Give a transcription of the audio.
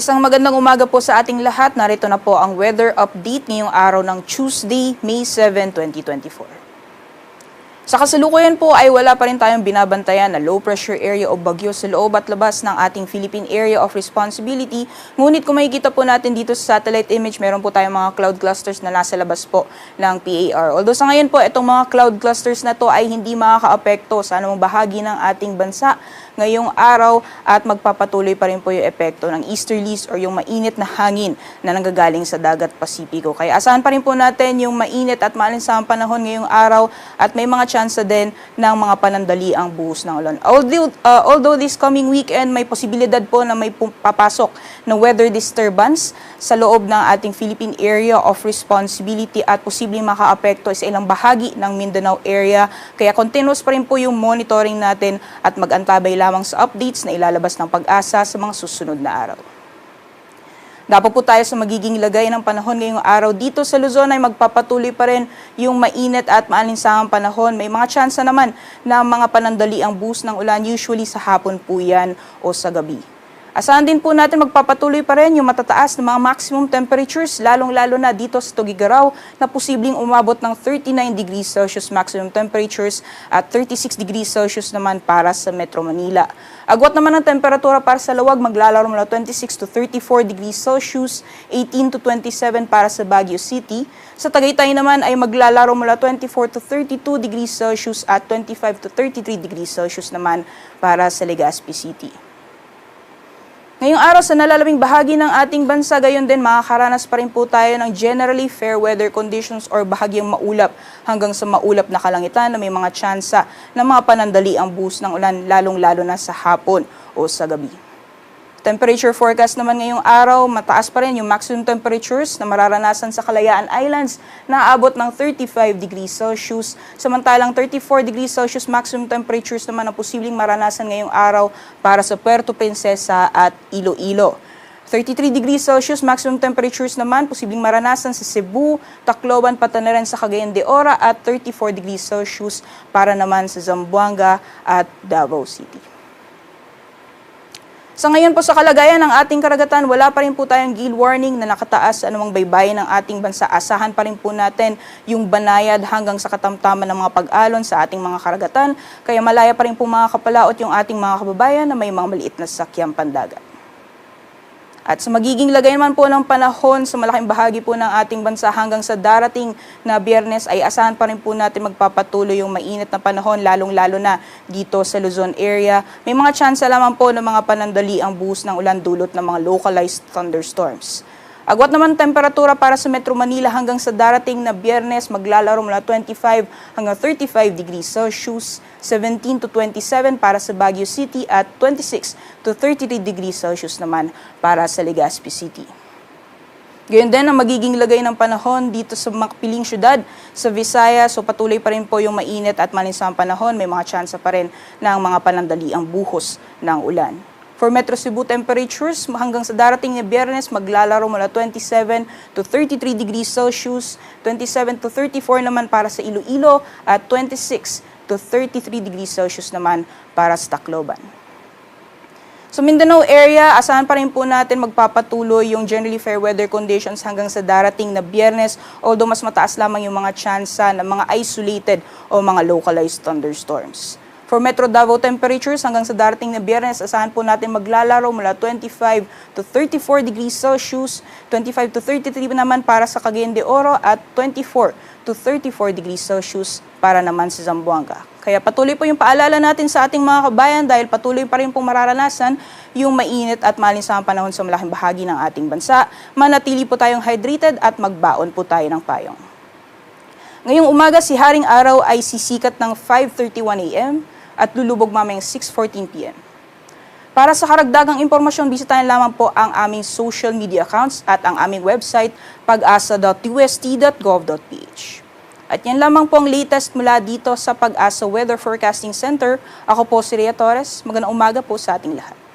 Isang magandang umaga po sa ating lahat. Narito na po ang weather update ngayong araw ng Tuesday, May 7, 2024. Sa kasalukuyan po ay wala pa rin tayong binabantayan na low pressure area o bagyo sa loob at labas ng ating Philippine Area of Responsibility. Ngunit kung makikita po natin dito sa satellite image, meron po tayong mga cloud clusters na nasa labas po ng PAR. Although sa ngayon po, itong mga cloud clusters na to ay hindi makakaapekto sa anumang bahagi ng ating bansa ngayong araw at magpapatuloy pa rin po yung epekto ng easterlies or yung mainit na hangin na nanggagaling sa dagat Pasipiko. Kaya asahan pa rin po natin yung mainit at maalinsahang panahon ngayong araw at may mga tsansa din ng mga panandali ang buhos ng ulan. Although this coming weekend may posibilidad po na may papasok na weather disturbance sa loob ng ating Philippine Area of Responsibility at posibleng makaapekto sa ilang bahagi ng Mindanao area. Kaya continuous pa rin po yung monitoring natin at mag-antabay lamang sa updates na ilalabas ng Pag-asa sa mga susunod na araw. Dapat po tayo sa magiging lagay ng panahon ngayong araw dito sa Luzon ay magpapatuloy pa rin yung mainit at maalinsahang panahon. May mga tsansa naman na mga panandali ang buhos ng ulan, usually sa hapon po yan o sa gabi. Asahan din po natin magpapatuloy pa rin yung matataas na mga maximum temperatures, lalong-lalo na dito sa Tuguegarao na posibleng umabot ng 39 degrees Celsius maximum temperatures at 36 degrees Celsius naman para sa Metro Manila. Agwat naman ang temperatura para sa Lawag, maglalaro mula 26 to 34 degrees Celsius, 18 to 27 para sa Baguio City. Sa Tagaytay naman ay maglalaro mula 24 to 32 degrees Celsius at 25 to 33 degrees Celsius naman para sa Legazpi City. Ngayong araw sa nalalabing bahagi ng ating bansa, gayon din makakaranas pa rin po tayo ng generally fair weather conditions or bahagyang maulap hanggang sa maulap na kalangitan na may mga tsansa na mga panandali ang buhos ng ulan lalong-lalo na sa hapon o sa gabi. Temperature forecast naman ngayong araw, mataas pa rin yung maximum temperatures na mararanasan sa Kalayaan Islands na aabot ng 35 degrees Celsius. Samantalang 34 degrees Celsius maximum temperatures naman ang posibleng maranasan ngayong araw para sa Puerto Princesa at Iloilo. 33 degrees Celsius maximum temperatures naman posibleng maranasan sa Cebu, Tacloban, Patanaran sa Cagayan de Ora at 34 degrees Celsius para naman sa Zamboanga at Davao City. Sa ngayon po sa kalagayan ng ating karagatan, wala pa rin po tayong gale warning na nakataas sa anumang baybayin ng ating bansa. Asahan pa rin po natin yung banayad hanggang sa katamtaman ng mga pag-alon sa ating mga karagatan. Kaya malaya pa rin po mga kapalaot yung ating mga kababayan na may mga maliit na sasakyang pandagat. At sa magiging lagay naman po ng panahon sa malaking bahagi po ng ating bansa hanggang sa darating na Biyernes ay asahan pa rin po natin magpapatuloy yung mainit na panahon lalong-lalo na dito sa Luzon area. May mga tsansa lamang po ng mga panandali ang buhos ng ulan dulot ng mga localized thunderstorms. Agwat naman temperatura para sa Metro Manila hanggang sa darating na Biyernes maglalaro mula 25 hanggang 35 degrees Celsius, 17 to 27 para sa Baguio City at 26 to 33 degrees Celsius naman para sa Legazpi City. Gayon din ang magiging lagay ng panahon dito sa makipiling syudad sa Visayas. So patuloy pa rin po yung mainit at malinsahang panahon. May mga tsansa pa rin ng mga panandali ang buhos ng ulan. For Metro Cebu temperatures, hanggang sa darating na Biyernes, maglalaro mula 27 to 33 degrees Celsius, 27 to 34 naman para sa Iloilo, at 26 to 33 degrees Celsius naman para sa Tacloban. Sa Mindanao area, asahan pa rin po natin magpapatuloy yung generally fair weather conditions hanggang sa darating na Biyernes, although mas mataas lamang yung mga tsansa ng mga isolated o mga localized thunderstorms. For Metro Davao temperatures, hanggang sa darating na Biyernes, asahan po natin maglalaro mula 25 to 34 degrees Celsius, 25 to 33 naman para sa Cagayan de Oro at 24 to 34 degrees Celsius para naman sa Zamboanga. Kaya patuloy po yung paalala natin sa ating mga kabayan dahil patuloy pa rin pong mararanasan yung mainit at malinsahang panahon sa malaking bahagi ng ating bansa. Manatili po tayong hydrated at magbaon po tayo ng payong. Ngayong umaga, si Haring Araw ay sisikat ng 5:31 a.m. at lulubog mamayang 6:14 p.m. Para sa karagdagang impormasyon, bisitahin lamang po ang aming social media accounts at ang aming website pag-asa.ust.gov.ph. At yan lamang po ang latest mula dito sa Pag-asa Weather Forecasting Center. Ako po si Rhea Torres. Magandang umaga po sa ating lahat.